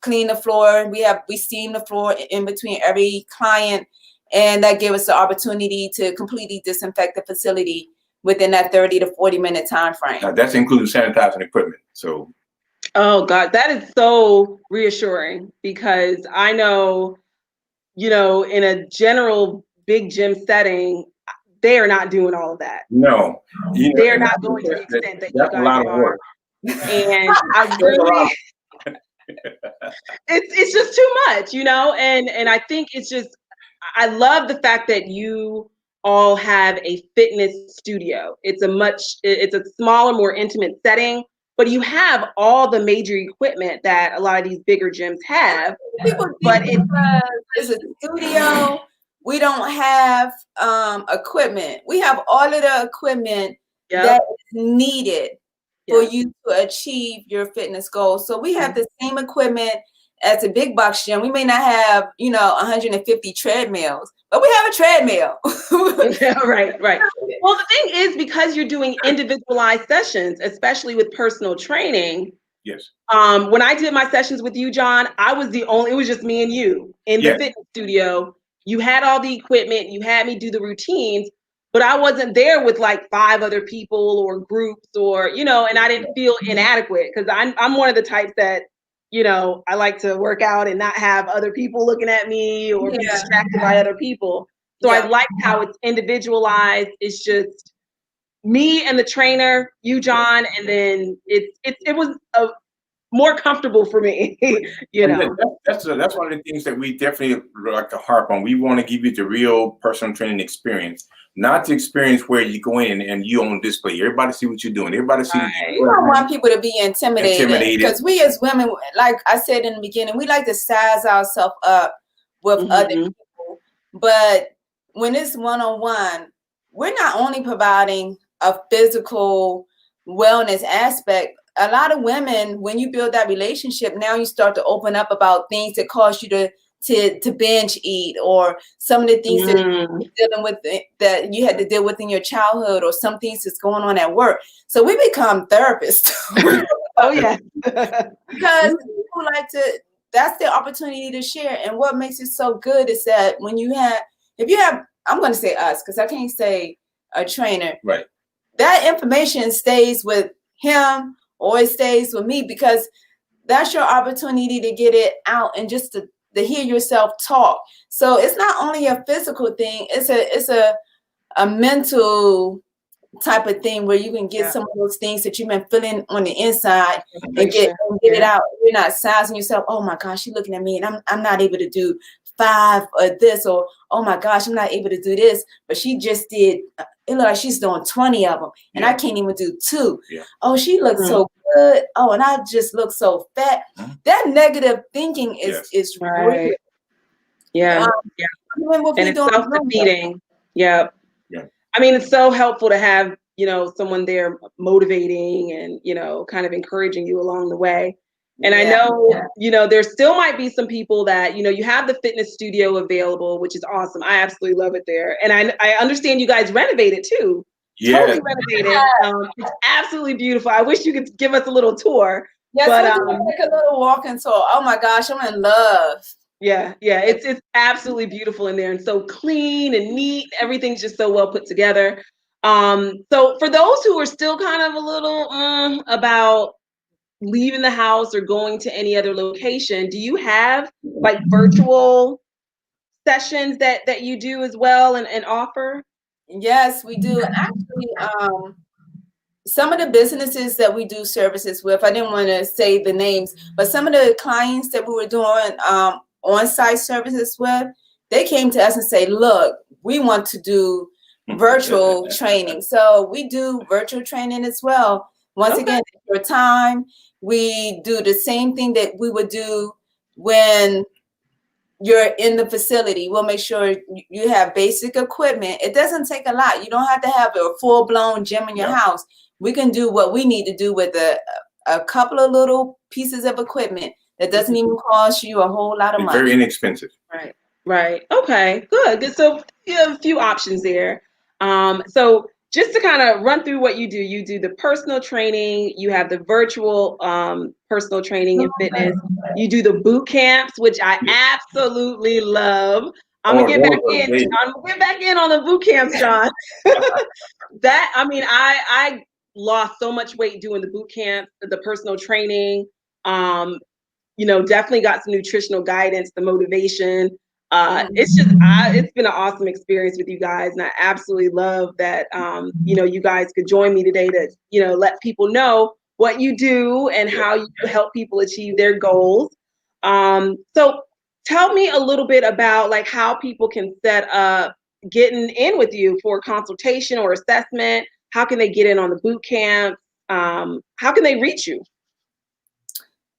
clean the floor. We steam the floor in between every client, and that gives us the opportunity to completely disinfect the facility within that 30 to 40-minute time frame. That's including sanitizing equipment. So, oh God, that is so reassuring, because I know, you know, in a general big gym setting, they are not doing all of that. No, they're not going to the extent that you guys a lot of are. work. And I really, it's just too much, you know. And I think it's just, I love the fact that you all have a fitness studio. It's a smaller, more intimate setting, but you have all the major equipment that a lot of these bigger gyms have. But it's a studio. We don't have equipment. We have all of the equipment that is needed for you to achieve your fitness goals. So we have the same equipment as a big box gym. We may not have, 150 treadmills, but we have a treadmill. Right. Well, the thing is, because you're doing individualized sessions, especially with personal training. Yes. When I did my sessions with you, John, it was just me and you in the fitness studio. You had all the equipment, you had me do the routines, but I wasn't there with like 5 other people or groups or, and I didn't feel inadequate because I'm one of the types that, I like to work out and not have other people looking at me or be distracted by other people. So I like how it's individualized. It's just me and the trainer, you, John, and then it was more comfortable for me, That's one of the things that we definitely like to harp on. We want to give you the real personal training experience, not the experience where you go in and you on display. Everybody see what you're doing. Everybody see. We don't want people to be intimidated because we as women, like I said in the beginning, we like to size ourselves up with other people. But when it's one-on-one, we're not only providing a physical wellness aspect. A lot of women, when you build that relationship, now you start to open up about things that cause you to binge eat, or some of the things that you're dealing with that you had to deal with in your childhood, or some things that's going on at work. So we become therapists. Oh yeah. Because people like to, that's the opportunity to share. And what makes it so good is that when if you have, I'm going to say us, because I can't say a trainer. Right. That information stays with him or it stays with me, because that's your opportunity to get it out and just to hear yourself talk. So it's not only a physical thing, it's a mental type of thing where you can get some of those things that you've been feeling on the inside and get it out. You're not sizing yourself, oh my gosh, she's looking at me and I'm not able to do 5 of this, or oh my gosh, I'm not able to do this, but she just did, it looks like she's doing 20 of them and I can't even do 2. Oh, she looks so good. Oh, and I just look so fat. That negative thinking is real. And it's self-defeating. I mean, it's so helpful to have, someone there motivating and, kind of encouraging you along the way. And I know, there still might be some people that, you have the fitness studio available, which is awesome. I absolutely love it there. And I understand you guys renovated too. Totally renovated. It's absolutely beautiful. I wish you could give us a little tour. Yes, but, like a little walking tour. Oh my gosh, I'm in love. Yeah. It's absolutely beautiful in there and so clean and neat. Everything's just so well put together. So for those who are still kind of a little about leaving the house or going to any other location, do you have like virtual sessions that you do as well and offer? Yes, we do. Actually, some of the businesses that we do services with, I didn't want to say the names, but some of the clients that we were doing on-site services with, they came to us and say, look, we want to do virtual training. So we do virtual training as well. Once again, your time, we do the same thing that we would do when you're in the facility. We'll make sure you have basic equipment. It doesn't take a lot. You don't have to have a full-blown gym in your house. We can do what we need to do with a couple of little pieces of equipment that doesn't even cost you a whole lot of money. Very inexpensive. Right. Okay, good. So you have a few options there. So just to kind of run through what you do the personal training, you have the virtual personal training and fitness, you do the boot camps, which I absolutely love. I'm gonna get back in on the boot camps, John. I lost so much weight doing the boot camp, the personal training. Definitely got some nutritional guidance, the motivation. It's been an awesome experience with you guys, and I absolutely love that you guys could join me today to let people know what you do and how you help people achieve their goals. So tell me a little bit about like how people can set up getting in with you for a consultation or assessment. How can they get in on the boot camp? How can they reach you?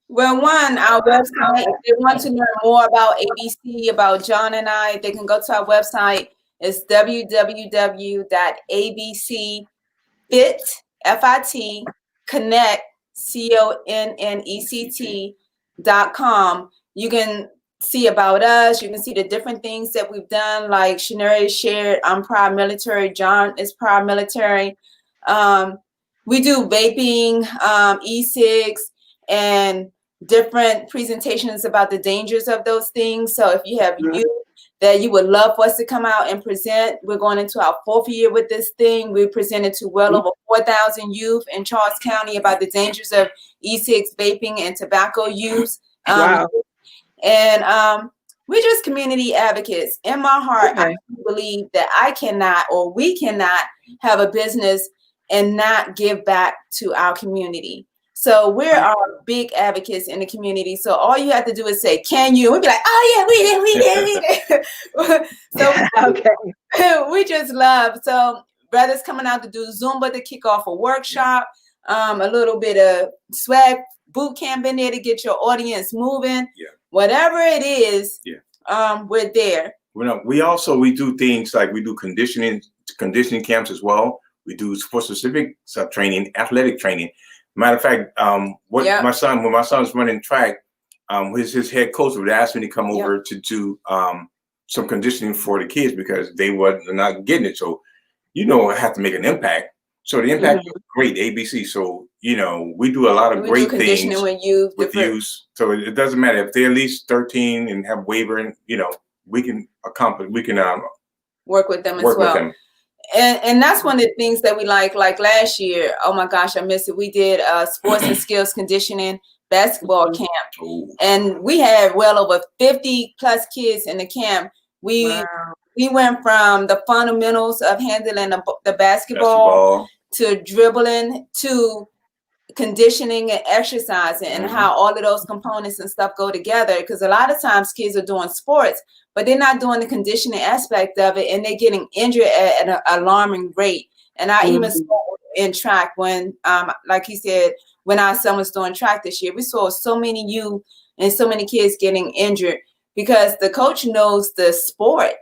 Well, our website, if they want to learn more about ABC, about John and I, they can go to our website. It's www.abcfit.com. Connect, CONNECT.com. You can see about us. You can see the different things that we've done. Like Shanari shared, I'm prior military. John is prior military. We do vaping, e-cigs, and different presentations about the dangers of those things. So if you have youth that you would love for us to come out and present, we're going into our 4th year with this thing. We presented to well over 4,000 youth in Charles County about the dangers of e-cigs, vaping, and tobacco use. Wow. And we're just community advocates. In my heart, I believe that I cannot, or we cannot, have a business and not give back to our community. So we're our big advocates in the community. So all you have to do is say, "Can you?" We'll be like, "Oh yeah, we did." So we just love. So brothers coming out to do Zumba to kick off a workshop, a little bit of swag boot camp in there to get your audience moving. Whatever it is, we're there. We do things like we do conditioning camps as well. We do for specific training, athletic training. Matter of fact, when my son was running track, his head coach would ask me to come over to do some conditioning for the kids because they were not getting it. So, I have to make an impact. So the impact was great, ABC. So, we do a lot of great things with youth. So it doesn't matter if they're at least 13 and have wavering, we can work with them as well. And that's one of the things that we like last year. Oh my gosh, I missed it. We did sports and skills conditioning basketball camp. And we had well over 50 plus kids in the camp. We went from the fundamentals of handling the basketball to dribbling to conditioning and exercising and how all of those components and stuff go together. Because a lot of times kids are doing sports, but they're not doing the conditioning aspect of it, and they're getting injured at an alarming rate. And I even saw in track when, like he said, when our son was doing track this year, we saw so many youth and so many kids getting injured because the coach knows the sport,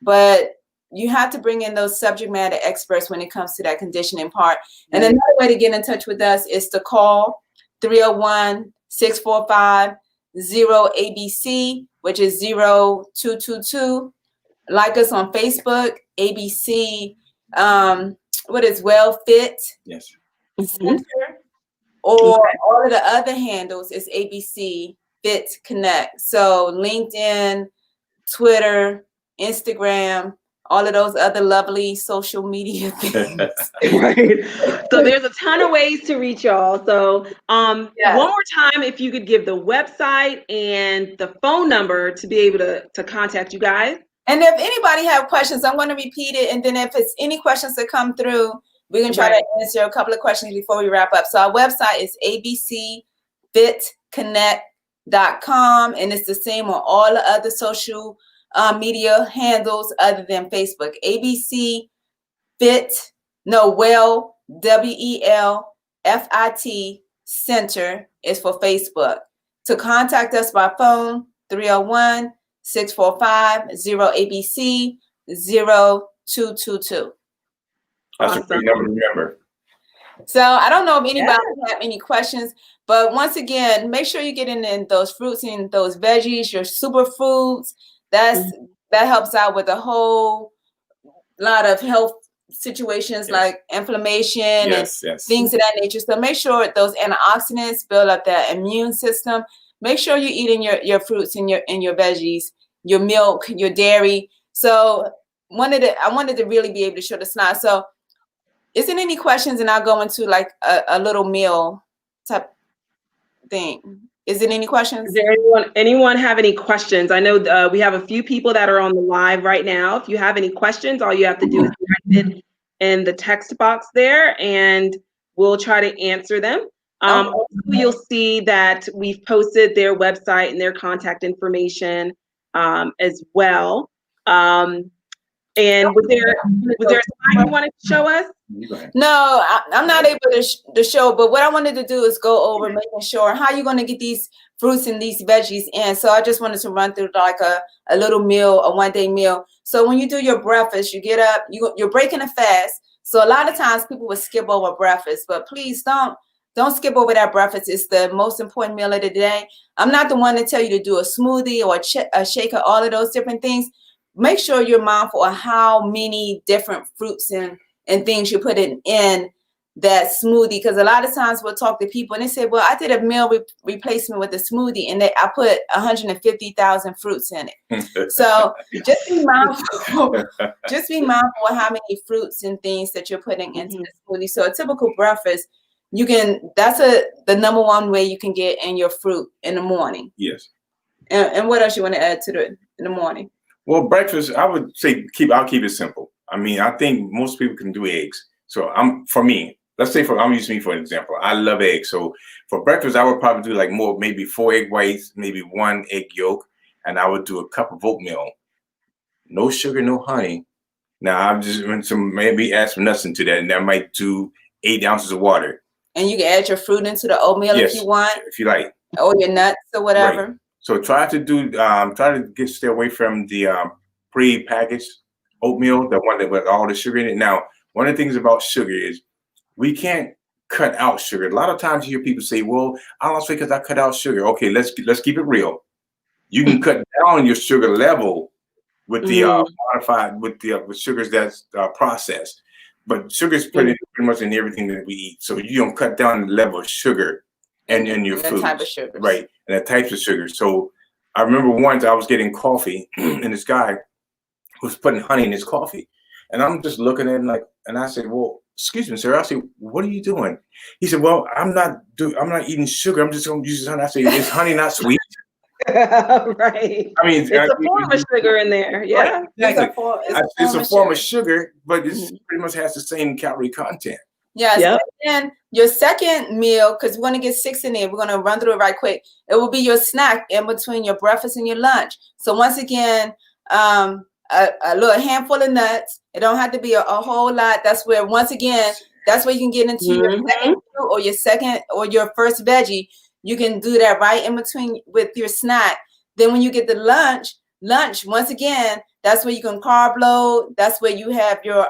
but you have to bring in those subject matter experts when it comes to that conditioning part. And another way to get in touch with us is to call 301-645-0ABC, which is 0222. Like us on Facebook, ABC, Well Fit Center, or all of the other handles is ABC Fit Connect. So LinkedIn, Twitter, Instagram, all of those other lovely social media things. So there's a ton of ways to reach y'all. So one more time, if you could give the website and the phone number to be able to contact you guys. And if anybody have questions, I'm going to repeat it. And then if it's any questions that come through, we can try to answer a couple of questions before we wrap up. So our website is abcfitconnect.com. And it's the same on all the other social media handles other than Facebook. ABC Fit, WELFIT Center is for Facebook. To contact us by phone, 301-645-0ABC 0222. That's a great number to remember. So I don't know if anybody have any questions, but once again, make sure you get in those fruits and those veggies, your superfoods. That helps out with a whole lot of health situations like inflammation and things of that nature. So make sure those antioxidants build up that immune system. Make sure you're eating your fruits and your veggies, your milk, your dairy. So I wanted to really be able to show the slide. So is there any questions? And I'll go into like a little meal type thing. Is there any questions? Is there anyone have any questions? I know we have a few people that are on the live right now. If you have any questions, all you have to do is write it in the text box there, and we'll try to answer them. Also, you'll see that we've posted their website and their contact information as well. And was there a slide you wanted to show us? No, I'm not able to show, but what I wanted to do is go over making sure how you're going to get these fruits and these veggies in. So I just wanted to run through like a little meal, a one-day meal. So when you do your breakfast, you get up, you're breaking a fast. So a lot of times people will skip over breakfast, but please don't Don't skip over that breakfast. It's the most important meal of the day. I'm not the one to tell you to do a smoothie or a shake or all of those different things. Make sure you're mindful of how many different fruits and things you put in that smoothie, because a lot of times we'll talk to people and they say, well, I did a meal replacement with a smoothie and I put 150,000 fruits in it. So just be mindful of how many fruits and things that you're putting into the smoothie. So a typical breakfast, that's the number one way you can get in your fruit in the morning. Yes. And what else you want to add to in the morning? Well, breakfast, I would say I'll keep it simple. I mean, I think most people can do eggs. So for me, let's say I'm using me for an example. I love eggs. So for breakfast, I would probably do like maybe 4 egg whites, maybe 1 egg yolk, and I would do a cup of oatmeal. No sugar, no honey. Now I'm just going to maybe add some nuts into that, and I might do 8 ounces of water. And you can add your fruit into the oatmeal if you want, if you like, or your nuts or whatever. Right. So try to stay away from the pre-packaged oatmeal, the one that with all the sugar in it. Now, one of the things about sugar is we can't cut out sugar. A lot of times you hear people say, well, I lost weight because I cut out sugar. Okay, let's keep it real. You can cut down your sugar level with the modified with sugars that's processed. But sugar is pretty much in everything that we eat. So you don't cut down the level of sugar and in your food. Type of sugar. Right. And the types of sugar. So I remember once I was getting coffee and this guy was putting honey in his coffee. And I'm just looking at him and I said, well, excuse me, sir. I said, what are you doing? He said, well, I'm not eating sugar. I'm just going to use this honey. I said, is honey not sweet? Right. I mean, it's a form of sugar in there. Yeah. Right, exactly. It's a form of sugar, but it pretty much has the same calorie content. Yes. Yep. And your second meal, because we're going to get 6 in there, we're going to run through it right quick. It will be your snack in between your breakfast and your lunch. So once again, a little handful of nuts. It don't have to be a whole lot. That's where, once again, that's where you can get into your second fruit or your first veggie. You can do that right in between with your snack. Then when you get the lunch, once again, that's where you can carb load. That's where you have your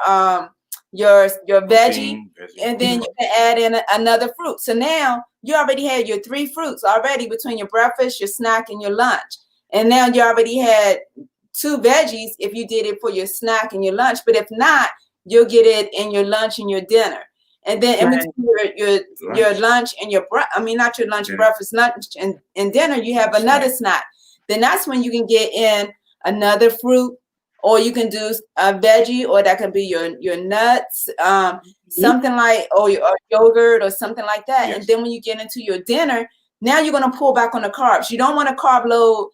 veggie, and then you can add in another fruit. So now you already had your 3 fruits already between your breakfast, your snack, and your lunch. And now you already had 2 veggies if you did it for your snack and your lunch. But if not, you'll get it in your lunch and your dinner. And then in between your lunch and not your lunch, breakfast, lunch, and dinner, you have another snack. Then that's when you can get in another fruit, or you can do a veggie, or that could be your nuts, something like, or yogurt or something like that. Yes. And then when you get into your dinner, now you're going to pull back on the carbs. You don't want to carb load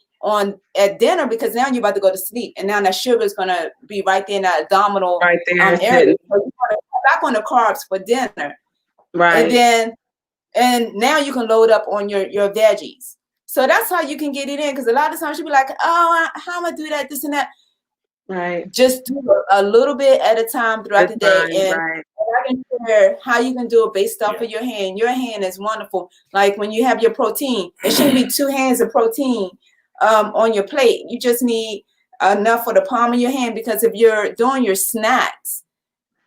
at dinner, because now you're about to go to sleep, and now that sugar is going to be right there in that abdominal area. So you want to pull back on the carbs for dinner, right? And now you can load up on your veggies. So that's how you can get it in, because a lot of times you'll be like, oh, how am I do that, this and that. Right. Just do a little bit at a time throughout the day. And I can share how you can do it based off of your hand. Your hand is wonderful. Like when you have your protein, it shouldn't be 2 hands of protein on your plate. You just need enough for the palm of your hand, because if you're doing your snacks,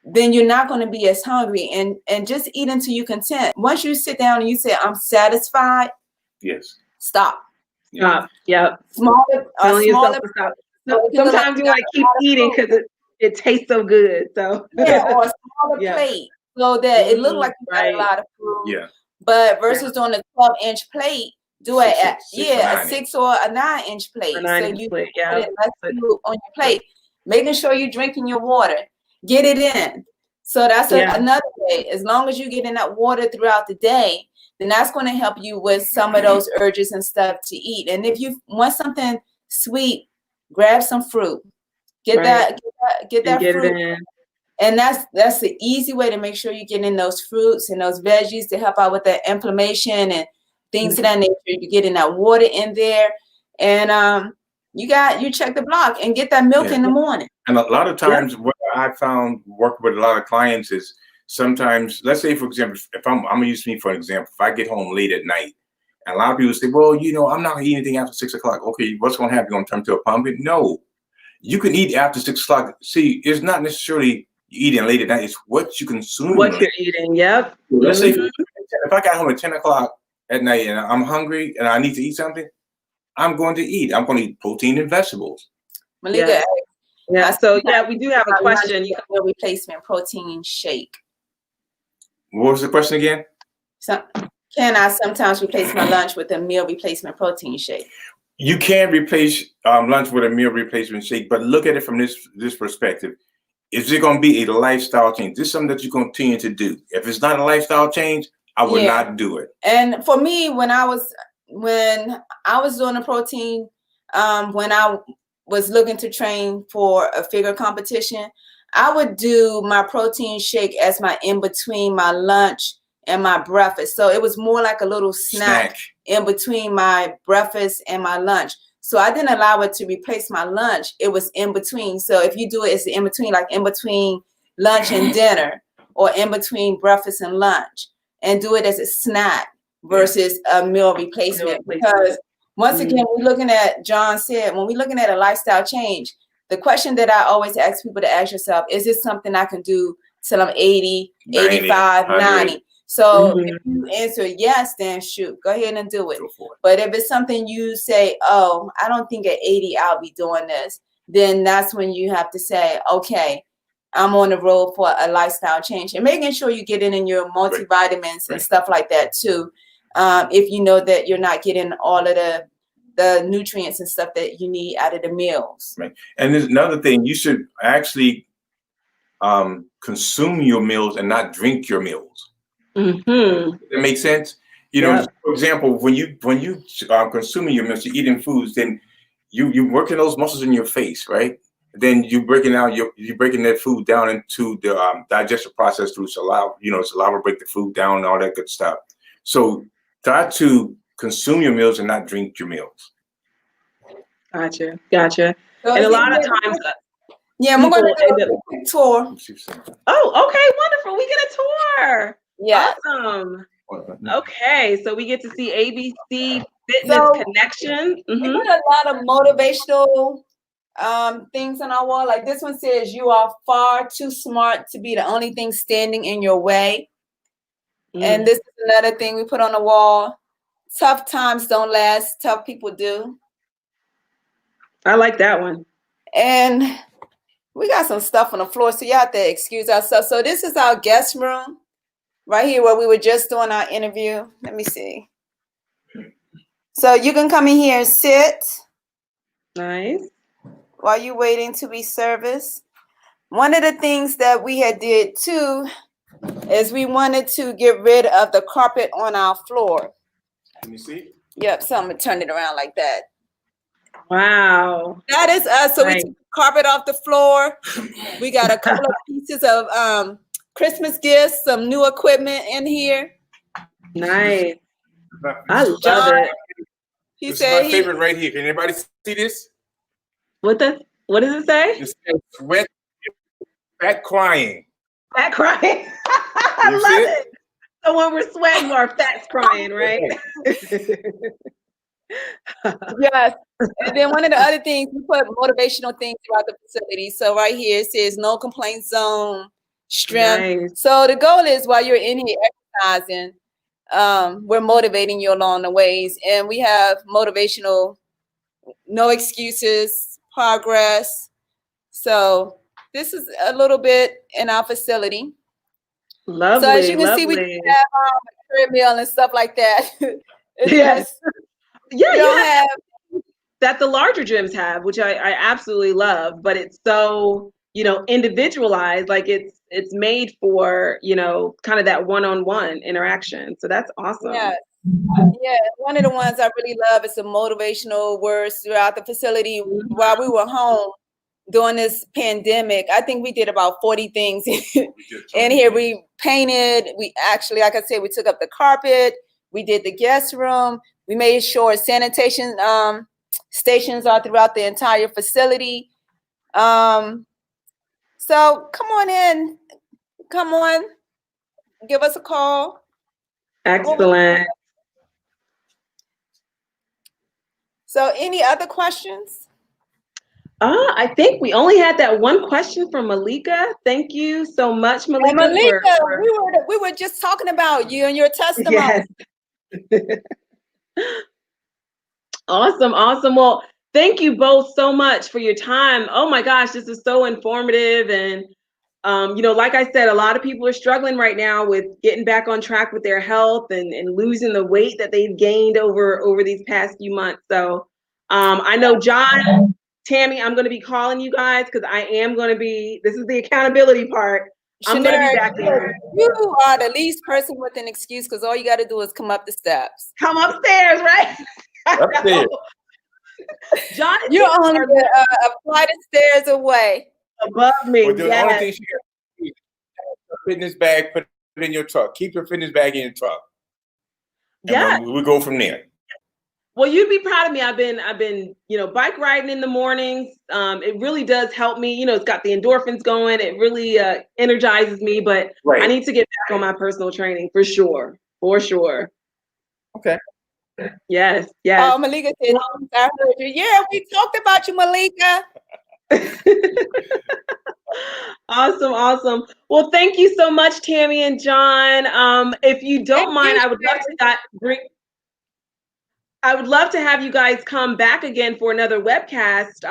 then you're not going to be as hungry, and just eat until you're content. Once you sit down and you say, I'm satisfied. Yes. Stop. Stop. Yep. Smaller. Stop. Sometimes you want to keep eating because it tastes so good. So or a smaller plate, so that it looks like you got a lot of food. Yeah. But versus on a 12-inch plate, do a 6 or a 9-inch plate. So you put less food on your plate. Making sure you're drinking your water. Get it in. So that's another way. As long as you get in that water throughout the day, then that's going to help you with some of those urges and stuff to eat. And if you want something sweet, grab some fruit. Get that fruit. And that's the easy way to make sure you get in those fruits and those veggies to help out with that inflammation and things of that nature. You get in that water in there, and you check the block and get that milk in the morning. And a lot of times what I found working with a lot of clients is sometimes, let's say, for example, if I'm going to use me for an example, if I get home late at night, and a lot of people say, well, I'm not going to eat anything after 6 o'clock. Okay, what's going to happen? You're going to turn into a pumpkin? No. You can eat after 6 o'clock. See, it's not necessarily eating late at night. It's what you consume. What you're eating, yep. Let's say, if I got home at 10 o'clock at night and I'm hungry and I need to eat something, I'm going to eat. I'm going to eat protein and vegetables. Malika, yeah. So yeah, we do have a question. Meal replacement protein shake. What was the question again? So, can I sometimes replace my lunch with a meal replacement protein shake? You can replace lunch with a meal replacement shake, but look at it from this perspective. Is it going to be a lifestyle change? This is something that you continue to do. If it's not a lifestyle change, I would not do it. And for me, when I was doing a protein, when I was looking to train for a figure competition, I would do my protein shake as my in between my lunch and my breakfast. So it was more like a little snack in between my breakfast and my lunch. So I didn't allow it to replace my lunch. It was in between. So if you do it, it's in between, like in between lunch and dinner, or in between breakfast and lunch, and do it as a snack versus a meal replacement. Because once again, we're looking at, John said, when we're looking at a lifestyle change, the question that I always ask people to ask yourself, is this something I can do till I'm 80, 85, 90? So if you answer yes, then shoot, go ahead and do it. But if it's something you say, oh, I don't think at 80 I'll be doing this, then that's when you have to say, okay, I'm on the road for a lifestyle change. And making sure you get in your multivitamins and stuff like that too. If you know that you're not getting all of the nutrients and stuff that you need out of the meals. Right. And there's another thing, you should actually consume your meals and not drink your meals. That makes sense. You know, for example, when you consuming your meals, you're eating foods, then you're working those muscles in your face, right? Then you're breaking that food down into the digestive process through saliva. You know, saliva break the food down and all that good stuff. So try to consume your meals and not drink your meals. Gotcha. So and a lot of times, I'm going to do a quick tour. Oh, okay, wonderful. We get a tour. Yeah. Awesome. Okay, so we get to see ABC Fitness Connection. We got a lot of motivational things on our wall. Like this one says, you are far too smart to be the only thing standing in your way. And this is another thing we put on the wall. Tough times don't last, tough people do. I like that one. And we got some stuff on the floor, so you have to excuse ourselves. So this is our guest room right here where we were just doing our interview. Let me see. So you can come in here and sit. Nice. While you're waiting to be serviced. One of the things that we had did too is we wanted to get rid of the carpet on our floor. Can you see? Yep, so I'm gonna turn it around like that. Wow. That is us. So we took the carpet off the floor. We got a couple of pieces of Christmas gifts, some new equipment in here. Nice. I love it. This is my favorite right here. Can anybody see this? What does it say? It says sweat, fat crying. Fat crying. I love it. So when we're sweating, our fat's crying, right? Yes. And then one of the other things, we put motivational things throughout the facility. So right here it says no complaint zone, strength. Nice. So the goal is while you're in here exercising, we're motivating you along the ways. And we have motivational, no excuses, progress. So this is a little bit in our facility. Lovely. So as you can see, we have a treadmill and stuff like that. Yes. Yeah, you have that the larger gyms have, which I absolutely love, but it's so, individualized, like it's made for, kind of that one-on-one interaction. So that's awesome. Yeah. Yeah, one of the ones I really love is some motivational words throughout the facility. While we were home during this pandemic, I think we did about 40 things in here. We painted, we actually, like I said, we took up the carpet, we did the guest room, we made sure sanitation stations are throughout the entire facility. So come on in, come on, give us a call. Excellent. So any other questions? I think we only had that one question from Malika. Thank you so much, Malika. Malika, we were just talking about you and your testimony. Yes. Awesome. Well, thank you both so much for your time. Oh my gosh, this is so informative. And, like I said, a lot of people are struggling right now with getting back on track with their health and losing the weight that they've gained over these past few months. So I know, John, Tammy, I'm going to be calling you guys because I am going to be, this is the accountability part. I'm going to be back there. You are the least person with an excuse because all you got to do is come up the steps. Come upstairs, right? Upstairs. John, you're only a flight of stairs away. Above me. Well, the only thing she got to do is have a fitness bag, put it in your truck. Keep your fitness bag in your truck. And we go from there. Well, you'd be proud of me. I've been, bike riding in the mornings. It really does help me. It's got the endorphins going. It really energizes me. But I need to get back on my personal training for sure. For sure. Okay. Yes. Oh, Malika said, I heard you. Yeah, we talked about you, Malika. Awesome. Well, thank you so much, Tammy and John. If you don't mind, I would love to have you guys come back again for another webcast.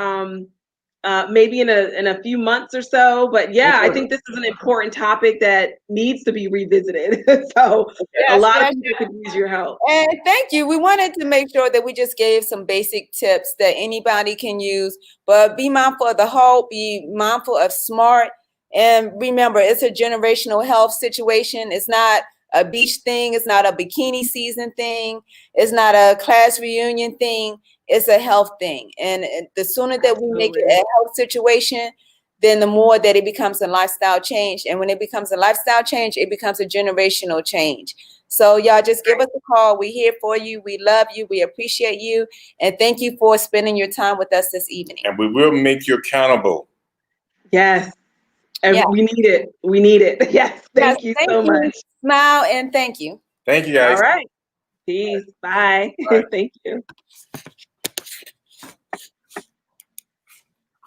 Maybe in a few months or so. But yeah, I think this is an important topic that needs to be revisited. So a lot of people could use your help. And thank you. We wanted to make sure that we just gave some basic tips that anybody can use, but be mindful of the whole, be mindful of SMART. And remember, it's a generational health situation. It's not a beach thing. It's not a bikini season thing. It's not a class reunion thing. It's a health thing. And the sooner that we make it a health situation, then the more that it becomes a lifestyle change. And when it becomes a lifestyle change, it becomes a generational change. So y'all just give us a call. We're here for you. We love you. We appreciate you. And thank you for spending your time with us this evening. And we will make you accountable. Yes. And we need it. We need it. Yes. Thank you so much. Smile and thank you. Thank you, guys. All right. Peace. Bye. Thank you.